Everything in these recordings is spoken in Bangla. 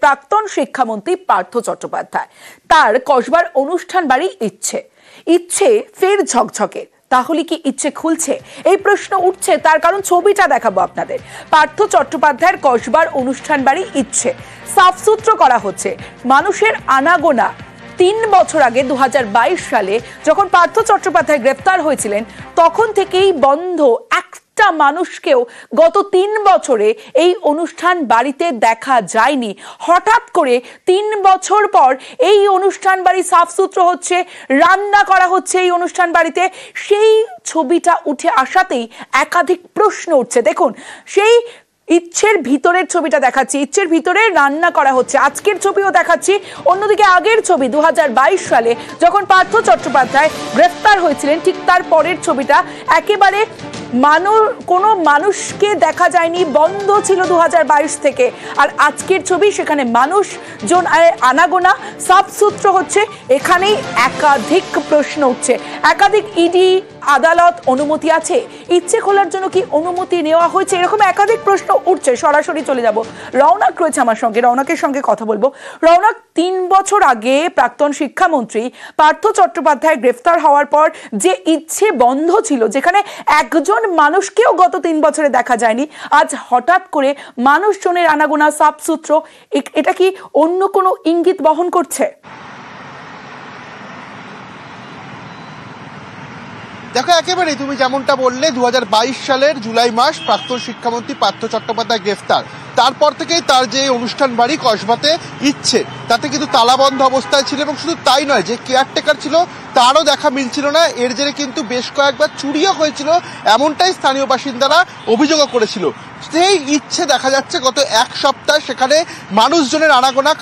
প্রাক্তন শিক্ষামন্ত্রী পার্থ চট্টোপাধ্যায়। তার কসবার অনুষ্ঠান বাড়ি ইচ্ছে ফের ঝকঝকে। তাহলে কি ইচ্ছে খুলছে? এই প্রশ্ন উঠছে, তার কারণ ছবিটা দেখাবো আপনাদের। পার্থ চট্টোপাধ্যায়ের কসবার অনুষ্ঠান বাড়ি ইচ্ছে সাফসুত্র করা হচ্ছে। মানুষের আনাগোনা 3 বছর আগে 2022 সালে যখন পার্থ চট্টোপাধ্যায় গ্রেফতার হয়েছিলেন তখন থেকেই বন্ধ। একটা মানুষকেও গত 3 বছরে এই অনুষ্ঠান বাড়িতে দেখা যায়নি। হঠাৎ করে 3 বছর পর এই অনুষ্ঠান বাড়ি সাফসুত্র হচ্ছে, রান্না করা হচ্ছে এই অনুষ্ঠান বাড়িতে। সেই ছবিটা উঠে আসাতেই একাধিক প্রশ্ন উঠছে। দেখুন, সেই ইচ্ছের ভিতরের ছবিটা দেখাচ্ছি, ইচ্ছের ভিতরে রান্না করা হচ্ছে। আজকের ছবিও দেখাচ্ছি। অন্যদিকে আগের ছবি 2022 সালে যখন পার্থ চট্টোপাধ্যায় গ্রেফতার হয়েছিলেন ঠিক তার পরের ছবিটা একেবারে কোনো মানুষকে দেখা যায়নি, বন্ধ ছিল 2022 থেকে। আর আজকের ছবি, সেখানে মানুষজন আনাগোনা সাফসুত্র হচ্ছে। এখানেই একাধিক প্রশ্ন উঠছে। একাধিক ইডি আদালত অনুমতি আছে, ইচ্ছে খোলার জন্য কি অনুমতি নেওয়া হয়েছে, এরকম একাধিক প্রশ্ন উঠছে। সরাসরি চলে যাব, রৌনক রয়েছে আমার সঙ্গে, রৌনকের সঙ্গে কথা বলবো। রৌনক, 3 বছর আগে প্রাক্তন শিক্ষামন্ত্রী পার্থ চট্টোপাধ্যায় গ্রেফতার হওয়ার পর যে ইচ্ছে বন্ধ ছিল, যেখানে একজন মানুষকেও গত 3 বছরে দেখা যায়নি, আজ হঠাৎ করে মানুষজনের আনাগোনা সাফসুত্র, এটা কি অন্য কোনো ইঙ্গিত বহন করছে? দেখো, একেবারেই তুমি যেমনটা বললে 2022 সালের জুলাই মাস প্রাক্তন শিক্ষামন্ত্রী পার্থ চট্টোপাধ্যায় গ্রেফতার। তারপর থেকেই তার যে অনুষ্ঠান বাড়ি কসবাতে ইচ্ছে, তাতে কিন্তু তালাবন্ধ অবস্থায় ছিল। এবং শুধু তাই নয়, যে কেয়ারটেকার ছিল তারও দেখা মিলছিল না। এর জেরে কিন্তু বেশ কয়েকবার চুরিও হয়েছিল, এমনটাই স্থানীয় বাসিন্দারা অভিযোগও করেছিল। সেই ইচ্ছে দেখা যাচ্ছে গত 1 সপ্তাহ সেখানে মানুষজনের আনাগোনা,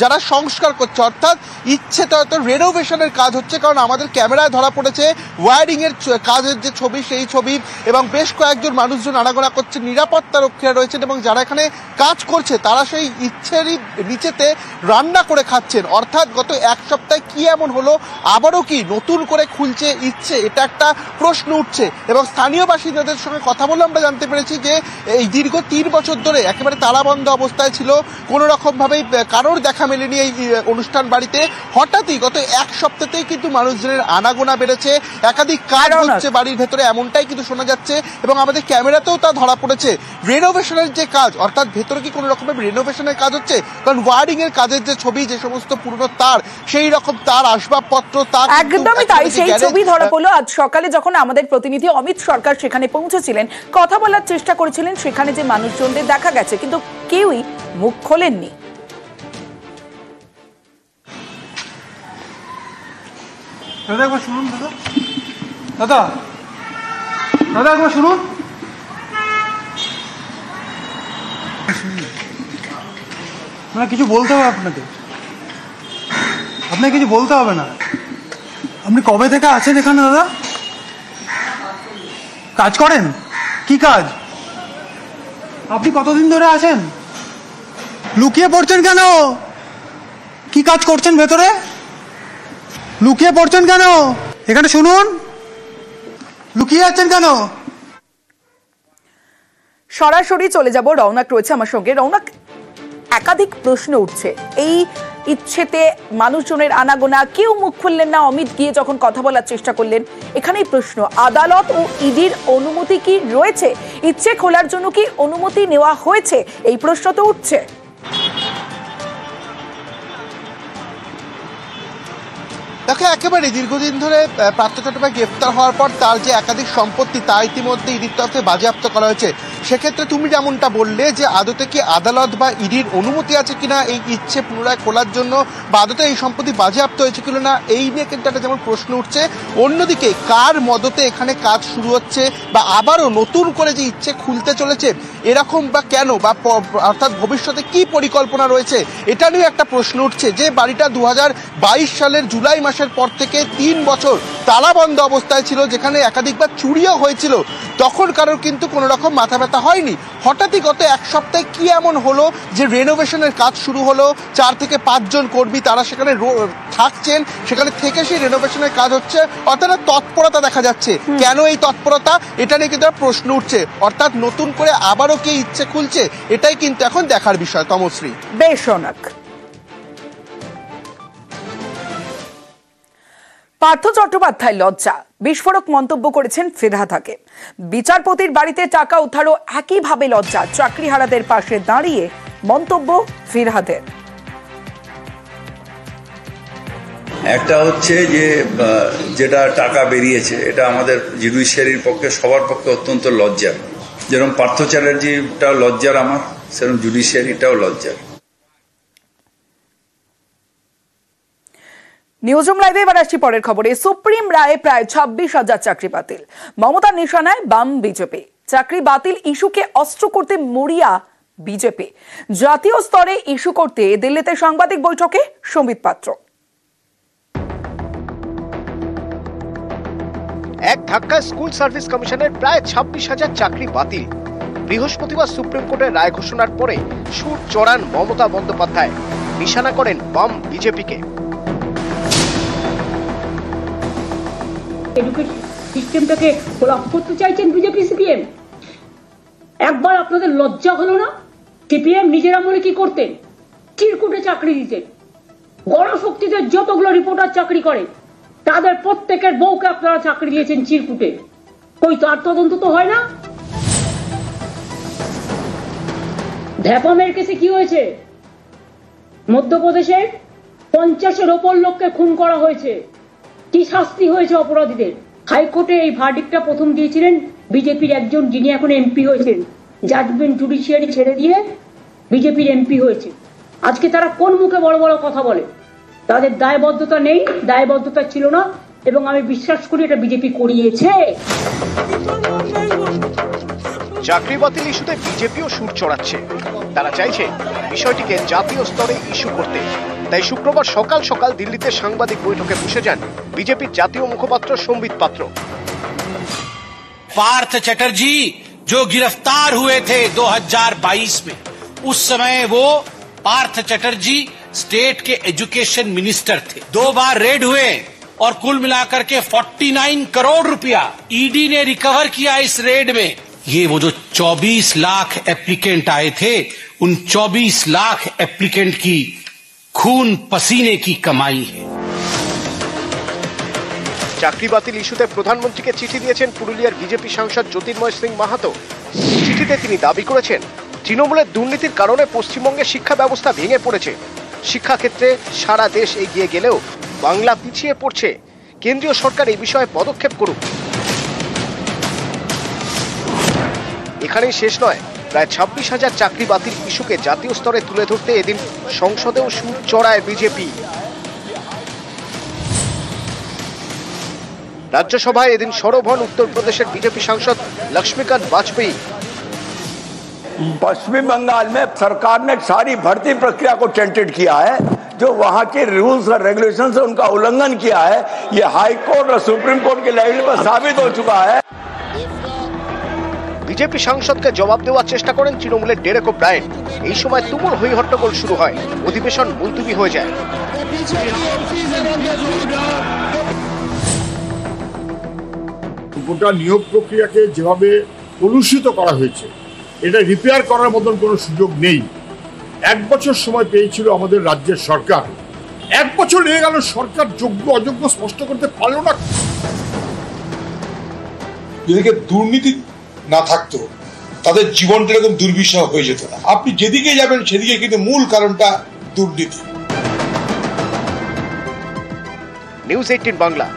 যারা সংস্কার করছে, অর্থাৎ ইচ্ছেতে হয়তো রেনোভেশনের কাজ হচ্ছে। কারণ আমাদের ক্যামেরায় ধরা পড়েছে ওয়ারিং এর কাজের যে ছবি, সেই ছবি, এবং বেশ কয়েকজন মানুষজন আনাগোনা করছে, নিরাপত্তা রক্ষীরা রয়েছেন এবং যারা এখানে কাজ করছে তারা সেই ইচ্ছেরই নিচেতে রান্না করে খাচ্ছেন। অর্থাৎ গত 1 সপ্তাহে কি এমন হলো, আবারও কি নতুন করে খুলছে ইচ্ছে, এটা একটা প্রশ্ন উঠছে। এবং স্থানীয় বাসিন্দাদের সঙ্গে কথা বলে আমরা জানতে পেরেছি যে এই দীর্ঘ 3 বছর ধরে একেবারে তালাবন্ধ অবস্থায় ছিল, কোনো রকম ভাবেই কারোর দেখা মেলেনি এই অনুষ্ঠান বাড়িতে। হঠাৎই গত 1 সপ্তাহতেই কিন্তু মানুষজনের আনাগোনা বেড়েছে, একাধিক কাজ হচ্ছে বাড়ির ভেতরে, এমনটাই কিন্তু শোনা যাচ্ছে। এবং আমাদের ক্যামেরাতেও তা ধরা পড়েছে। রেনোভেশনের যে কাজ, অর্থাৎ ভেতরে কি কোনো রকমের রেনোভেশনের কাজ হচ্ছে, কারণ ওয়ারিং এর কাজের যে ছবি, যে সমস্ত পুরনো তার, সেই রকম তার, আসবাবপত্র, তার একদমই তাই। সেই ছবি ধরা পড়লো আজ সকালে যখন আমাদের প্রতিনিধি অমিত সরকার সেখানে পৌঁছেছিলেন, কথা বলার চেষ্টা করেছিলেন। সেখানে যে মানুষজনদের দেখা গেছে, কিন্তু কেউই মুখ খোলেননি। দাদা একবার শুনুন, দাদা একবার শুনুন। মানে কিছু বলতে হবে আপনাকে কিছু বলতে হবে না। আপনি কবে থেকে আছেন এখানে দাদা? কাজ করেন? কি কাজ? আপনি কতদিন ধরে আছেন? লুকিয়ে পড়ছেন কেন? কি কাজ করছেন ভেতরে? লুকিয়ে পড়ছেন কেন? এখানে শুনুন, লুকিয়ে আছেন কেন? সরাসরি চলে যাব, রৌনক রয়েছে আমার সঙ্গে। রৌনক, একাধিক প্রশ্ন উঠছে এই ইচ্ছেতে, মানুষজনের আনাগোনা, কেউ মুখ খুললেন না। অমিত গিয়ে যখন কথা বলার চেষ্টা করলেন, এখানেই প্রশ্ন, আদালত ও ইডির অনুমতি কি রয়েছে? ইচ্ছে খোলার জন্য কি অনুমতি নেওয়া হয়েছে? এই প্রশ্ন তো উঠছে। দেখো, একেবারে দীর্ঘদিন ধরে পার্থ চট্টোপাধ্যায় গ্রেফতার হওয়ার পর তার যে একাধিক সম্পত্তি, তা ইতিমধ্যে ইডির তরফে বাজেয়াপ্ত করা হয়েছে। সেক্ষেত্রে তুমি যেমনটা বললে যে আদতে কি আদালত বা ইডির অনুমতি আছে কিনা এই ইচ্ছে পুনরায় খোলার জন্য, বা আদতে এই সম্পত্তি বাজেয়াপ্ত হয়েছে কিনা না, এই নিয়ে কিন্তু একটা যেমন প্রশ্ন উঠছে। অন্যদিকে কার মদতে এখানে কাজ শুরু হচ্ছে, বা আবারও নতুন করে যে ইচ্ছে খুলতে চলেছে, এরকম বা কেন, বা অর্থাৎ ভবিষ্যতে কি পরিকল্পনা রয়েছে, এটা নিয়ে একটা প্রশ্ন উঠছে। যে বাড়িটা 2022 সালের জুলাই মাসের পর থেকে 3 বছর তালাবন্ধ অবস্থায় ছিল, যেখানে একাধিকবার চুরিও হয়েছিল, তখন কারোর কিন্তু কোনো রকম মাথা ব্যথা হয়নি। হঠাৎই গত এক সপ্তাহে কি এমন হলো যে রেনোভেশনের কাজ শুরু হলো, 4 থেকে 5 জন কর্মী তারা সেখানে থাকছেন, সেখানে থেকে সেই রেনোভেশনের কাজ হচ্ছে, অর্থাৎ তৎপরতা দেখা যাচ্ছে। কেন এই তৎপরতা, এটা নিয়ে কিন্তু প্রশ্ন উঠছে। অর্থাৎ নতুন করে আবারও কি ইচ্ছে খুলছে, এটাই কিন্তু এখন দেখার বিষয়। তমশ্রী। বেশ অনেক। পার্থ চট্টোপাধ্যায় লজ্জা, বিস্ফোরক মন্তব্য করেছেন ফিরহাদ হাকিম। বিচারপতির বাড়িতে টাকা উদ্ধারও একইভাবে লজ্জা, চাকরিহারাদের পাশে দাঁড়িয়ে মন্তব্য ফিরহাদের। একটা হচ্ছে যে যেটা টাকা বেরিয়েছে, এটা আমাদের জুডিশিয়ারির পক্ষে সবার পক্ষে অত্যন্ত লজ্জার। যেরকম পার্থ চ্যাটার্জিটাও লজ্জার আমার, সেরকম জুডিশিয়ারিটাও লজ্জার। নিউজরুম লাইভে এবার আসছি পরের খবরে। সুপ্রিম রায়ে প্রায় 26,000 চাকরি বাতিল, মমতার নিশানায় বাম বিজেপি। চাকরি বাতিল ইস্যুকে অস্ত্র করতে মরিয়া বিজেপি। জাতীয় স্তরে ইস্যু করতে দিল্লিতে সাংবাদিক বৈঠকে সম্বিত পাত্র। এক ধাক্কায় স্কুল সার্ভিস কমিশনের প্রায় 26,000 চাকরি বাতিল। বৃহস্পতিবার সুপ্রিম কোর্টের রায় ঘোষণার পরে সুর চড়ান মমতা বন্দ্যোপাধ্যায়, নিশানা করেন বাম বিজেপিকে। এডুকেশন সিস্টেমটাকে কোলাপস করতে চাইছেন বিজেপি সিপিএম। একবার আপনাদের লজ্জা হলো না? সিপিএম নিজের আমলে কি করতেন? চিরকুটে চাকরি দিতেন। গণশক্তিদের যতগুলো রিপোর্টার চাকরি করে তাদের প্রত্যেকের বউকে আপনারা চাকরি দিয়েছেন চিরকুটে। কই তার তদন্ত তো হয় না? ঢ্যাপামের কেসে কি হয়েছে? মধ্যপ্রদেশে 50-এর ওপর লোককে খুন করা হয়েছে। কি শাস্তি হয়েছে অপরাধীদের? হাইকোর্টে এই ভার্ডিক্টটা প্রথম দিয়েছিলেন বিজেপির একজন, যিনি এখন এমপি হয়েছেন। জাজমেন্ট জুডিশিয়ারি ছেড়ে দিয়ে বিজেপির এমপি হয়েছে। আজকে তারা কোন মুখে বড় বড় কথা বলে? তাদের দায়বদ্ধতা নেই, দায়বদ্ধতা ছিল না, এবং আমি বিশ্বাস করি এটা বিজেপি করিয়েছে। চাকরি বাতিল ইস্যুতে বিজেপিও সুর চড়াচ্ছে। তারা চাইছে বিষয়টিকে জাতীয় স্তরে ইস্যু করতে। তাই শুক্রবার সকাল সকাল দিল্লিতে সাংবাদিক বৈঠকে বসে যান বিজেপির জাতীয় মুখপাত্র সম্বিত পাত্র। पार्थ चटर्जी जो गिरफ्तार हुए थे 2022 में, उस समय वो पार्थ चटर्जी स्टेट के एजुकेशन मिनिस्टर थे। 2 बार रेड हुए और कुल मिलाकर के 49 करोड़ रुपया ईडी ने रिकवर किया इस रेड में। ये वो जो 24 लाख एप्लीकेंट आए थे, उन 24 लाख एप्लीकेंट की खून पसीने की कमाई है। চাকরি বাতিল ইস্যুতে প্রধানমন্ত্রীকে চিঠি দিয়েছেন পুরুলিয়ার বিজেপি সাংসদ জ্যোতির্ময় সিং মাহাতো। চিঠিতে তিনি দাবি করেছেন তৃণমূলের দুর্নীতির কারণে পশ্চিমবঙ্গের শিক্ষা ব্যবস্থা ভেঙে পড়েছে। শিক্ষাক্ষেত্রে সারা দেশ এগিয়ে গেলেও বাংলা পিছিয়ে পড়ছে। কেন্দ্রীয় সরকার এই বিষয়ে পদক্ষেপ করুক। এখানেই শেষ নয়, প্রায় 26,000 চাকরি বাতিল ইস্যুকে জাতীয় স্তরে তুলে ধরতে এদিন সংসদেও সুর চড়ায় বিজেপি। राज्यसभा एदिन सौरभ हन उत्तर प्रदेश बीजेपी सांसद लक्ष्मीकांत वाजपेयी। पश्चिम बंगाल में सरकार ने सारी भर्ती प्रक्रिया को टेंटेड किया है, जो वहां के रूल्स और रेगुलेशन से उनका उल्लंघन किया है। ये हाई कोर्ट और सुप्रीम कोर्ट के लेवल पर साबित हो चुका है। बीजेपी सांसद के जवाब देওয়ার চেষ্টা করেন তৃণমূলের ডেরেক ওব্রায়েন। এই সময় তুমুল হই হট্টগোল শুরু হয়, অধিবেশন মুলতবি হয়ে যায়। গোটা নিয়োগ প্রক্রিয়াকে যেভাবে কলুষিত করা হয়েছে, এটা রিপেয়ার করার মতন কোনো সুযোগ নেই। 1 বছর সময় পেয়েছিল আমাদের রাজ্যের সরকার, 1 বছর লেগে গেল, সরকার যোগ্য অযোগ্য স্পষ্ট করতে পারল না। যদি দুর্নীতি না থাকতো তাদের জীবনটা এরকম দুর্বিষহ হয়ে যেত না। আপনি যেদিকে যাবেন সেদিকে কিন্তু মূল কারণটা দুর্নীতি। নিউজ 18 বাংলা।